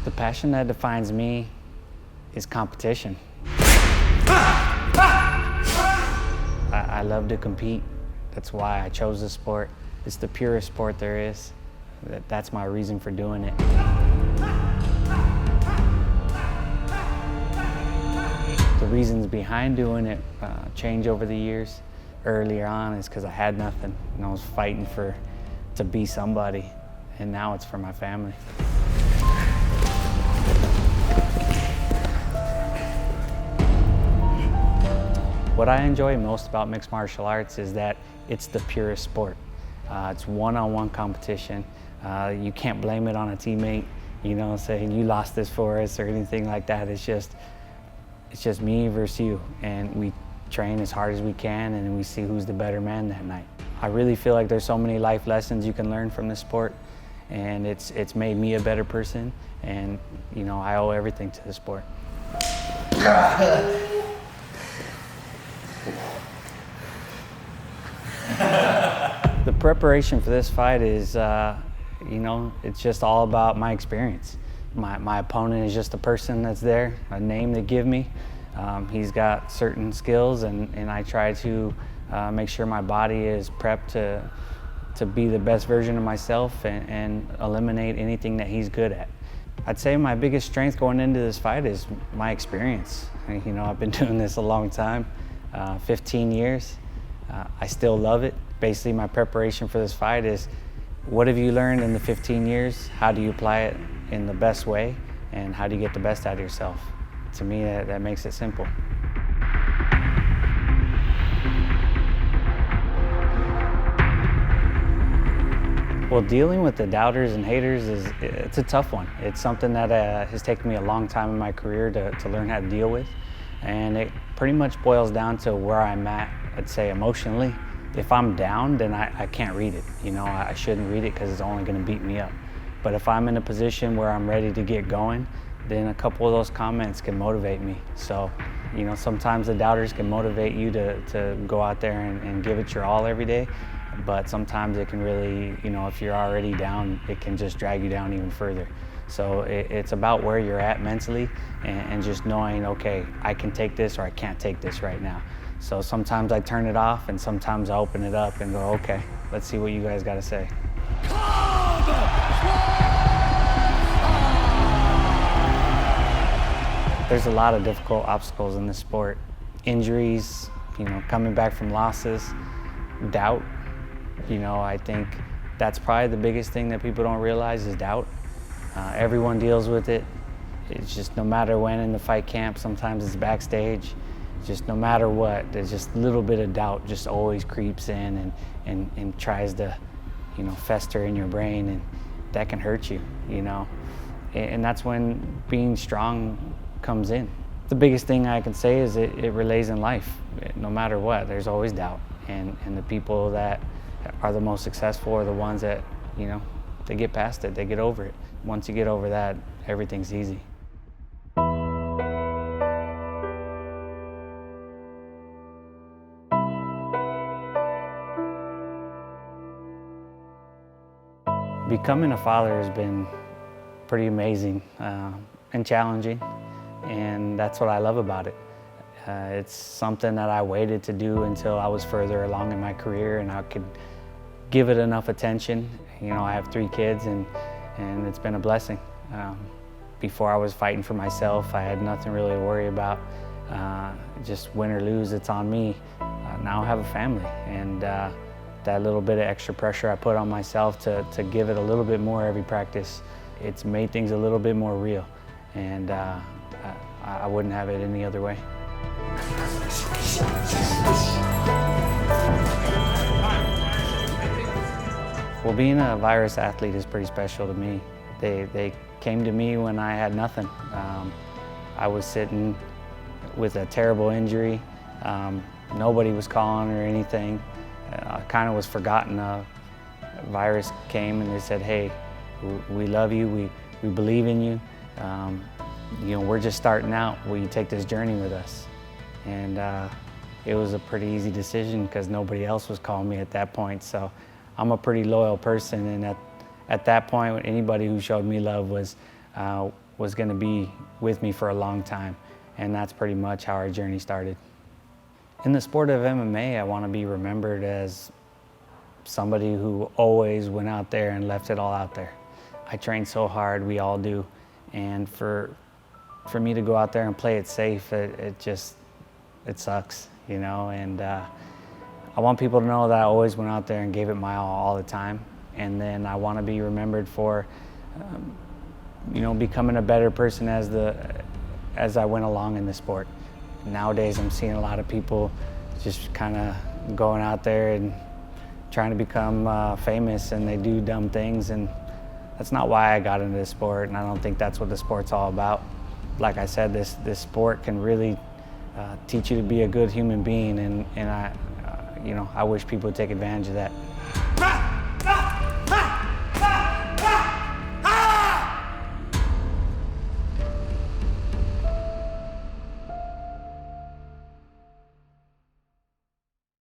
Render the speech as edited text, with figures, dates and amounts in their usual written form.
The passion that defines me is competition. I love to compete. That's why I chose this sport. It's the purest sport there is. That's my reason for doing it. The reasons behind doing it change over the years. Earlier on is because I had nothing and I was fighting to be somebody, and now it's for my family. What I enjoy most about mixed martial arts is that it's the purest sport. It's one-on-one competition. You can't blame it on a teammate, you know, saying you lost this for us or anything like that. It's just me versus you, and we train as hard as we can and we see who's the better man that night. I really feel like there's so many life lessons you can learn from this sport, and it's made me a better person, and you know, I owe everything to the sport. The preparation for this fight is, you know, it's just all about my experience. My opponent is just a person that's there, a name they give me. He's got certain skills, and I try to make sure my body is prepped to be the best version of myself and eliminate anything that he's good at. I'd say my biggest strength going into this fight is my experience. You know, I've been doing this a long time, 15 years. I still love it. Basically, my preparation for this fight is, what have you learned in the 15 years? How do you apply it in the best way? And how do you get the best out of yourself? To me, that makes it simple. Well, dealing with the doubters and haters it's a tough one. It's something that has taken me a long time in my career to learn how to deal with. And it pretty much boils down to where I'm at, I'd say, emotionally. If I'm down, then I can't read it. You know, I shouldn't read it because it's only going to beat me up. But if I'm in a position where I'm ready to get going, then a couple of those comments can motivate me. So, you know, sometimes the doubters can motivate you to go out there and give it your all every day. But sometimes it can really, you know, if you're already down, it can just drag you down even further. So it's about where you're at mentally and just knowing, okay, I can take this or I can't take this right now. So sometimes I turn it off and sometimes I open it up and go, okay, let's see what you guys got to say. There's a lot of difficult obstacles in this sport. Injuries, you know, coming back from losses, doubt. You know, I think that's probably the biggest thing that people don't realize is doubt. Everyone deals with it. It's just no matter when in the fight camp, sometimes it's backstage, just no matter what, there's just a little bit of doubt just always creeps in and tries to, you know, fester in your brain, and that can hurt you, you know. And that's when being strong comes in. The biggest thing I can say is it relays in life. No matter what, there's always doubt. And the people that are the most successful are the ones that, you know, they get past it, they get over it. Once you get over that, everything's easy. Becoming a father has been pretty amazing and challenging, and that's what I love about it. It's something that I waited to do until I was further along in my career and I could give it enough attention. You know, I have 3 kids and it's been a blessing. Before I was fighting for myself, I had nothing really to worry about. Just win or lose, it's on me. Now I have a family, and that little bit of extra pressure I put on myself to give it a little bit more every practice, it's made things a little bit more real, and I wouldn't have it any other way. Well, being a virus athlete is pretty special to me. They came to me when I had nothing. I was sitting with a terrible injury. Nobody was calling or anything. I kind of was forgotten. Virus came and they said, hey, we love you, we believe in you. You know, we're just starting out. Will you take this journey with us? And it was a pretty easy decision because nobody else was calling me at that point. So I'm a pretty loyal person, and at that point, anybody who showed me love was was going to be with me for a long time, and that's pretty much how our journey started. In the sport of MMA, I want to be remembered as somebody who always went out there and left it all out there. I trained so hard, we all do, and for me to go out there and play it safe, it sucks, you know, and I want people to know that I always went out there and gave it my all the time, and then I want to be remembered for, you know, becoming a better person as I went along in the sport. Nowadays, I'm seeing a lot of people just kind of going out there and trying to become famous, and they do dumb things, and that's not why I got into this sport, and I don't think that's what the sport's all about. Like I said, this sport can really teach you to be a good human being, and I wish people would take advantage of that.